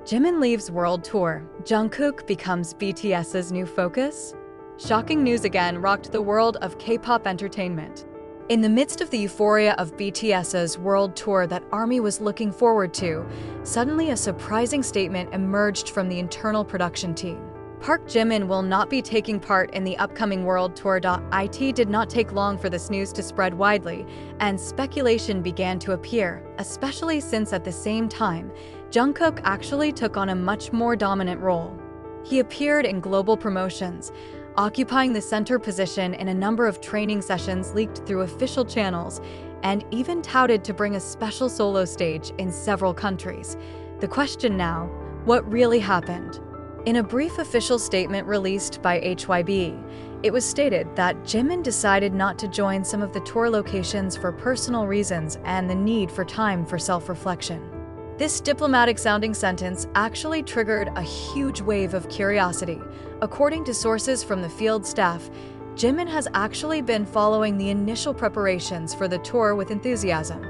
Jimin leaves world tour. Jungkook becomes BTS's new focus? Shocking news again rocked the world of K-pop entertainment. In the midst of the euphoria of BTS's world tour that ARMY was looking forward to, suddenly a surprising statement emerged from the internal production team. Park Jimin will not be taking part in the upcoming world tour. It did not take long for this news to spread widely, and speculation began to appear, especially since at the same time, Jungkook actually took on a much more dominant role. He appeared in global promotions, occupying the center position in a number of training sessions leaked through official channels, and even touted to bring a special solo stage in several countries. The question now, what really happened? In a brief official statement released by HYB, it was stated that Jimin decided not to join some of the tour locations for personal reasons and the need for time for self-reflection. This diplomatic-sounding sentence actually triggered a huge wave of curiosity. According to sources from the field staff, Jimin has actually been following the initial preparations for the tour with enthusiasm.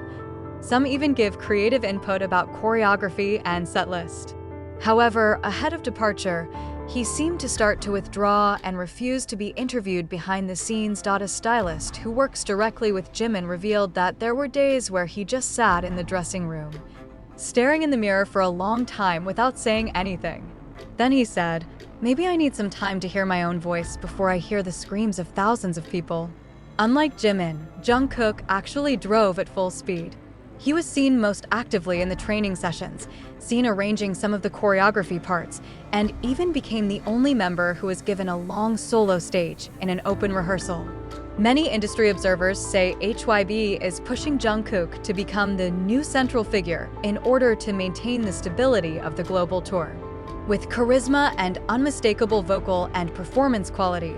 Some even give creative input about choreography and set list. However, ahead of departure, he seemed to start to withdraw and refuse to be interviewed behind the scenes. A stylist who works directly with Jimin revealed that there were days where he just sat in the dressing room, staring in the mirror for a long time without saying anything. Then he said, "Maybe I need some time to hear my own voice before I hear the screams of thousands of people." Unlike Jimin, Jungkook actually drove at full speed. He was seen most actively in the training sessions, seen arranging some of the choreography parts, and even became the only member who was given a long solo stage in an open rehearsal. Many industry observers say HYB is pushing Jungkook to become the new central figure in order to maintain the stability of the global tour. With charisma and unmistakable vocal and performance quality,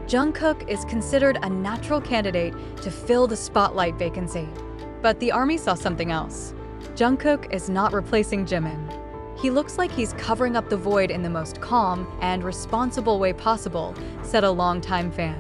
Jungkook is considered a natural candidate to fill the spotlight vacancy. But the ARMY saw something else. Jungkook is not replacing Jimin. He looks like he's covering up the void in the most calm and responsible way possible, said a longtime fan.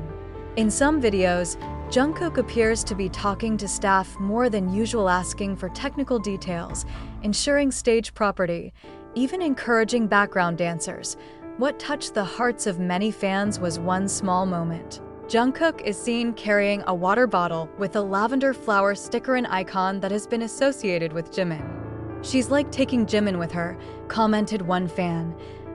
In some videos, Jungkook appears to be talking to staff more than usual, asking for technical details, ensuring stage property, even encouraging background dancers. What touched the hearts of many fans was one small moment. Jungkook is seen carrying a water bottle with a lavender flower sticker and icon that has been associated with Jimin. "She's like taking Jimin with her," commented one fan.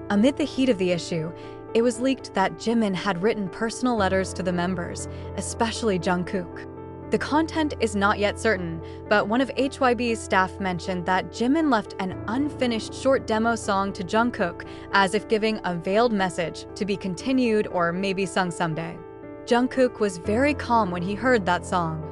Amid the heat of the issue, it was leaked that Jimin had written personal letters to the members, especially Jungkook. The content is not yet certain, but one of HYB's staff mentioned that Jimin left an unfinished short demo song to Jungkook, as if giving a veiled message to be continued or maybe sung someday. Jungkook was very calm when he heard that song,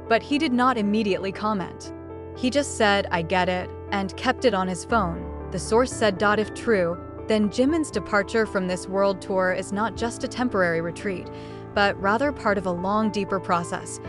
but he did not immediately comment. He just said, "I get it," and kept it on his phone. The source said, "If true, then Jimin's departure from this world tour is not just a temporary retreat, but rather part of a long, deeper process,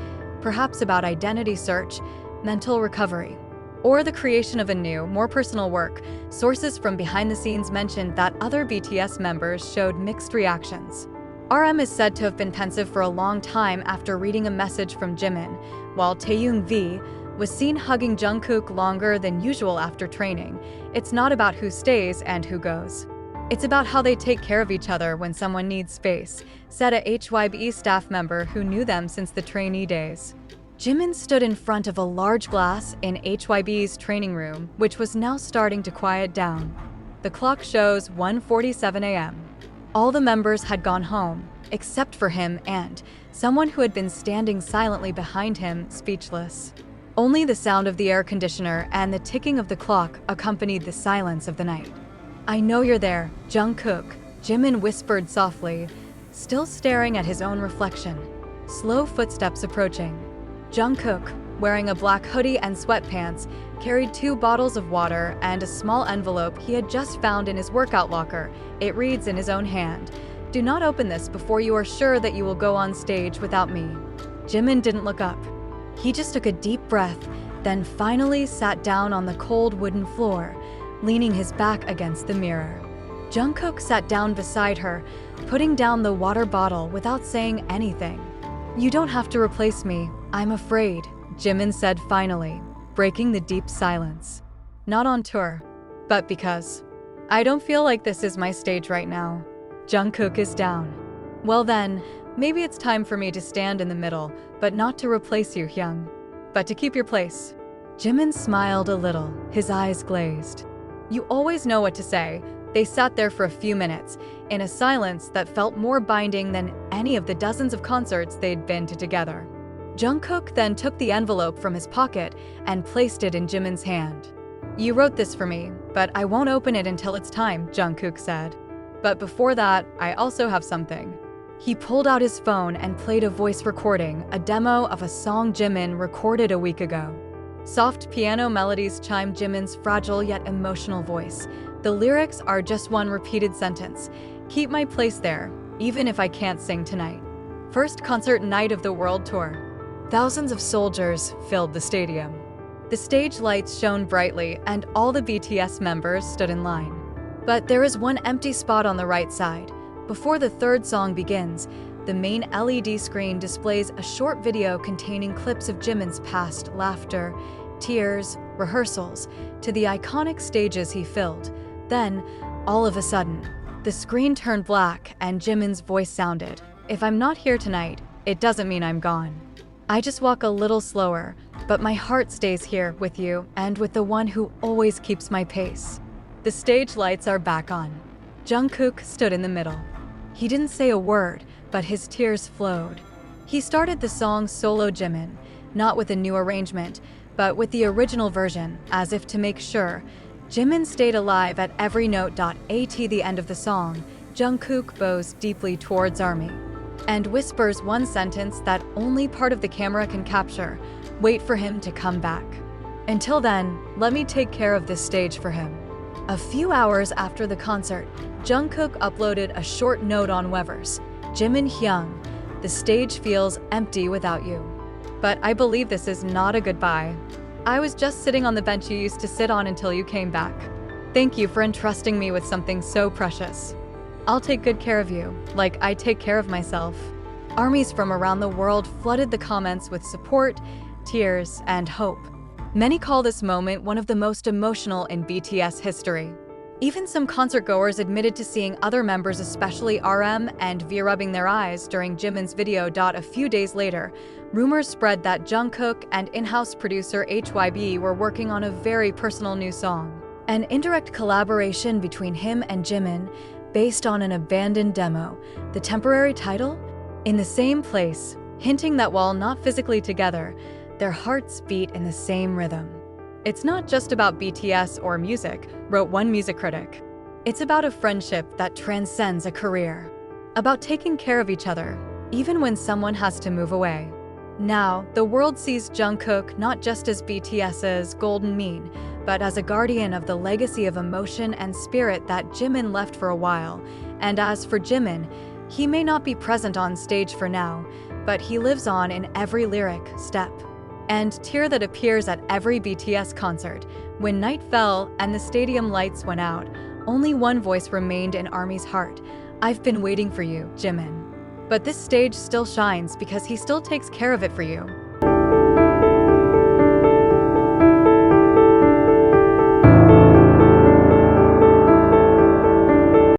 perhaps about identity search, mental recovery, or the creation of a new, more personal work." Sources from behind the scenes mentioned that other BTS members showed mixed reactions. RM is said to have been pensive for a long time after reading a message from Jimin, while Taeyoung V was seen hugging Jungkook longer than usual after training. "It's not about who stays and who goes. It's about how they take care of each other when someone needs space," said a HYB staff member who knew them since the trainee days. Jimin stood in front of a large glass in HYB's training room, which was now starting to quiet down. The clock shows 1:47 a.m. All the members had gone home, except for him and someone who had been standing silently behind him, speechless. Only the sound of the air conditioner and the ticking of the clock accompanied the silence of the night. "I know you're there, Jungkook," Jimin whispered softly, still staring at his own reflection. Slow footsteps approaching. Jungkook, wearing a black hoodie and sweatpants, carried 2 bottles of water and a small envelope he had just found in his workout locker. It reads in his own hand, "Do not open this before you are sure that you will go on stage without me." Jimin didn't look up. He just took a deep breath, then finally sat down on the cold wooden floor, leaning his back against the mirror. Jungkook sat down beside her, putting down the water bottle without saying anything. "You don't have to replace me, I'm afraid," Jimin said finally, breaking the deep silence. "Not on tour, but because I don't feel like this is my stage right now. Jungkook is down. Well then, maybe it's time for me to stand in the middle, but not to replace you, Hyung, but to keep your place. Jimin smiled a little, his eyes glazed. You always know what to say. They sat there for a few minutes, in a silence that felt more binding than any of the dozens of concerts they'd been to together. Jungkook then took the envelope from his pocket and placed it in Jimin's hand. You wrote this for me, but I won't open it until it's time, Jungkook said. But before that, I also have something. He pulled out his phone and played a voice recording, a demo of a song Jimin recorded a week ago. Soft piano melodies chime Jimin's fragile yet emotional voice. The lyrics are just one repeated sentence. Keep my place there, even if I can't sing tonight. First concert night of the world tour. Thousands of soldiers filled the stadium. The stage lights shone brightly and all the BTS members stood in line. But there is one empty spot on the right side. Before the third song begins, the main LED screen displays a short video containing clips of Jimin's past laughter, tears, rehearsals, to the iconic stages he filled. Then, all of a sudden, the screen turned black and Jimin's voice sounded. If I'm not here tonight, it doesn't mean I'm gone. I just walk a little slower, but my heart stays here with you and with the one who always keeps my pace. The stage lights are back on. Jungkook stood in the middle. He didn't say a word, but his tears flowed. He started the song Solo Jimin, not with a new arrangement, but with the original version, as if to make sure. Jimin stayed alive at every note. At the end of the song, Jungkook bows deeply towards ARMY and whispers one sentence that only part of the camera can capture. Wait for him to come back. Until then, let me take care of this stage for him. A few hours after the concert, Jungkook uploaded a short note on Weverse. Jimin Hyung, the stage feels empty without you. But I believe this is not a goodbye. I was just sitting on the bench you used to sit on until you came back. Thank you for entrusting me with something so precious. I'll take good care of you, like I take care of myself. Armies from around the world flooded the comments with support, tears, and hope. Many call this moment one of the most emotional in BTS history. Even some concertgoers admitted to seeing other members, especially RM and V, rubbing their eyes during Jimin's video. A few days later, rumors spread that Jungkook and in-house producer HYB were working on a very personal new song. An indirect collaboration between him and Jimin, based on an abandoned demo. The temporary title? In the Same Place, hinting that while not physically together, their hearts beat in the same rhythm. It's not just about BTS or music, wrote one music critic. It's about a friendship that transcends a career. About taking care of each other, even when someone has to move away. Now, the world sees Jungkook not just as BTS's golden mean, but as a guardian of the legacy of emotion and spirit that Jimin left for a while. And as for Jimin, he may not be present on stage for now, but he lives on in every lyric, step, and tear that appears at every BTS concert. When night fell and the stadium lights went out, only one voice remained in ARMY's heart. I've been waiting for you, Jimin. But this stage still shines because he still takes care of it for you.